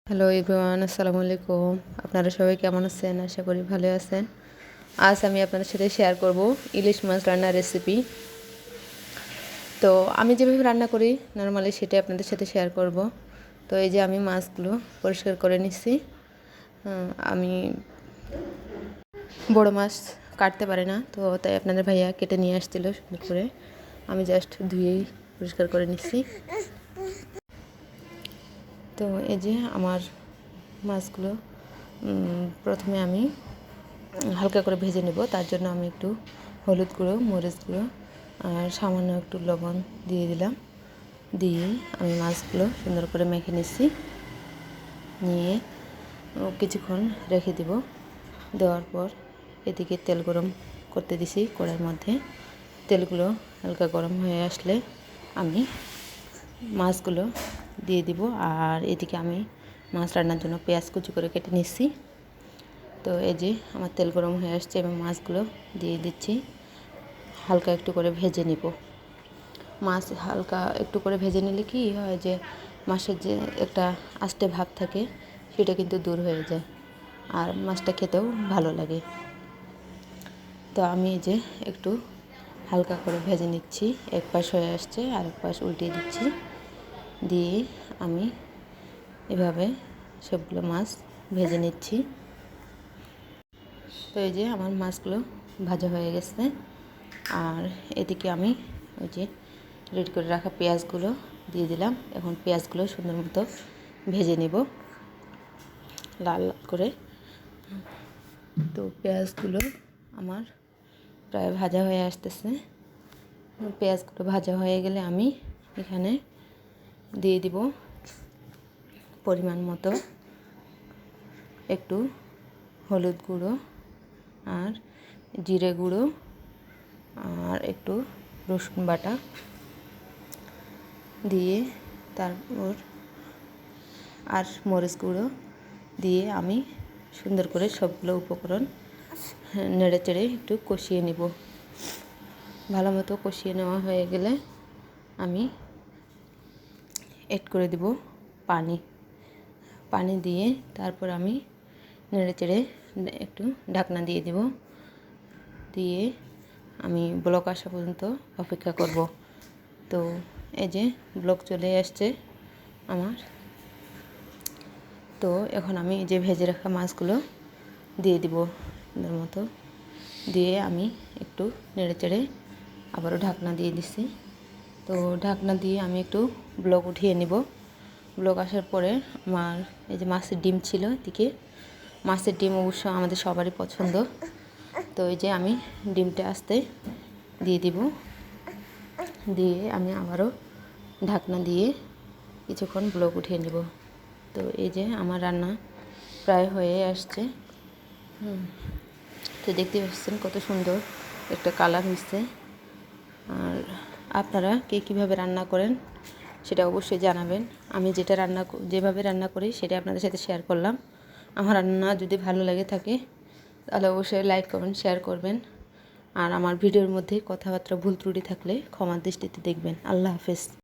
Hello everyone, আসসালামু আলাইকুম। আপনারা সবাই কেমন আছেন? আশা করি ভালো আছেন। আজ আমি আপনাদের সাথে শেয়ার করব ইলিশ মাছ রান্নার রেসিপি। তো আমি যেভাবে রান্না করি নর্মালি সেটাই আপনাদের সাথে শেয়ার করব। তো এই যে আমি মাছগুলো পরিষ্কার করে নিচ্ছি। আমি বড় মাছ কাটতে পারি না, তো তাই আপনাদের ভাইয়া কেটে নিয়ে আসছিল সুন্দর করে। আমি জাস্ট ধুয়েই পরিষ্কার করে নিচ্ছি। তো এই যে আমার মাছগুলো প্রথমে আমি হালকা করে ভেজে নেব। তার জন্য আমি একটু হলুদ গুঁড়ো, মরিচ গুঁড়ো আর সামান্য একটু লবণ দিয়ে দিলাম। দিয়ে আমি মাছগুলো সুন্দর করে মেখে নিচ্ছি। নিয়ে কিছুক্ষণ রেখে দেব। দেওয়ার পর এদিকে তেল গরম করতে দিছি কড়াইয়ের মধ্যে। তেলগুলো হালকা গরম হয়ে আসলে আমি মাছগুলো দিয়ে দিব। আর এদিকে আমি মাছ রান্নার জন্য পেঁয়াজ কুচি করে কেটে নিচ্ছি। তো এই যে আমার তেল গরম হয়ে আসছে এবং মাছগুলো দিয়ে দিচ্ছি। হালকা একটু করে ভেজে নিব। মাছ হালকা একটু করে ভেজে নিলে কি হয় যে মাছের যে একটা আস্তে ভাব থাকে সেটা কিন্তু দূর হয়ে যায়, আর মাছটা খেতেও ভালো লাগে। তো আমি এই যে একটু হালকা করে ভেজে নিচ্ছি। এক পাশ হয়ে আসছে আর এক পাশ উল্টিয়ে দিচ্ছি। দিয়ে আমি এভাবে সবগুলো মাছ ভেজে নিচ্ছি। তো এই যে আমার মাছগুলো ভাজা হয়ে গেছে। আর এদিকে আমি ওই যে রেডি করে রাখা পেঁয়াজগুলো দিয়ে দিলাম। এখন পেঁয়াজগুলো সুন্দর মতো ভেজে নেব লাল লাল করে। তো পেঁয়াজগুলো আমার প্রায় ভাজা হয়ে আসতেছে। পেঁয়াজগুলো ভাজা হয়ে গেলে আমি এখানে দিয়ে দিব পরিমাণ মতো একটু হলুদ গুঁড়ো আর জিরে গুঁড়ো আর একটু রসুন বাটা দিয়ে তারপর আর মরিচ গুঁড়ো দিয়ে আমি সুন্দর করে সবগুলো উপকরণ নেড়ে চেড়ে একটু কষিয়ে নিব। ভালো মতো কষিয়ে নেওয়া হয়ে গেলে আমি এড করে দিব পানি দিয়ে তারপর আমি নেড়ে চেড়ে একটু ঢাকনা দিয়ে দিব। দিয়ে আমি ব্লক আসা পর্যন্ত অপেক্ষা করব। তো এই যে ব্লক চলে আসছে আমার। তো এখন আমি এই যে ভেজে রাখা মাছগুলো দিয়ে দিব সুন্দর মতো। দিয়ে আমি একটু নেড়ে চেড়ে আবারও ঢাকনা দিয়ে দিচ্ছি। তো ঢাকনা দিয়ে আমি একটু ব্লক উঠিয়ে নেব। ব্লক আসার পরে আমার এই যে মাছের ডিম ছিল এদিকে। মাছের ডিম অবশ্য আমাদের সবারই পছন্দ। তো এই যে আমি ডিমটা আস্তে দিয়ে দিব। দিয়ে আমি আবারও ঢাকনা দিয়ে কিছুক্ষণ ব্লক উঠিয়ে নেব। তো এই যে আমার রান্না প্রায় হয়ে আসছে। তো দেখতে পাচ্ছেন কত সুন্দর একটা কালার হচ্ছে। আর আপনারা কে কীভাবে রান্না করেন সেটা অবশ্যই জানাবেন। আমি যেভাবে রান্না করি সেটা আপনাদের সাথে শেয়ার করলাম। আমার রান্না যদি ভালো লাগে থাকে তাহলে অবশ্যই লাইক কমেন্ট শেয়ার করবেন। আর আমার ভিডিওর মধ্যে কথাবার্তা ভুল ত্রুটি থাকলে ক্ষমার দৃষ্টিতে দেখবেন। আল্লাহ হাফেজ।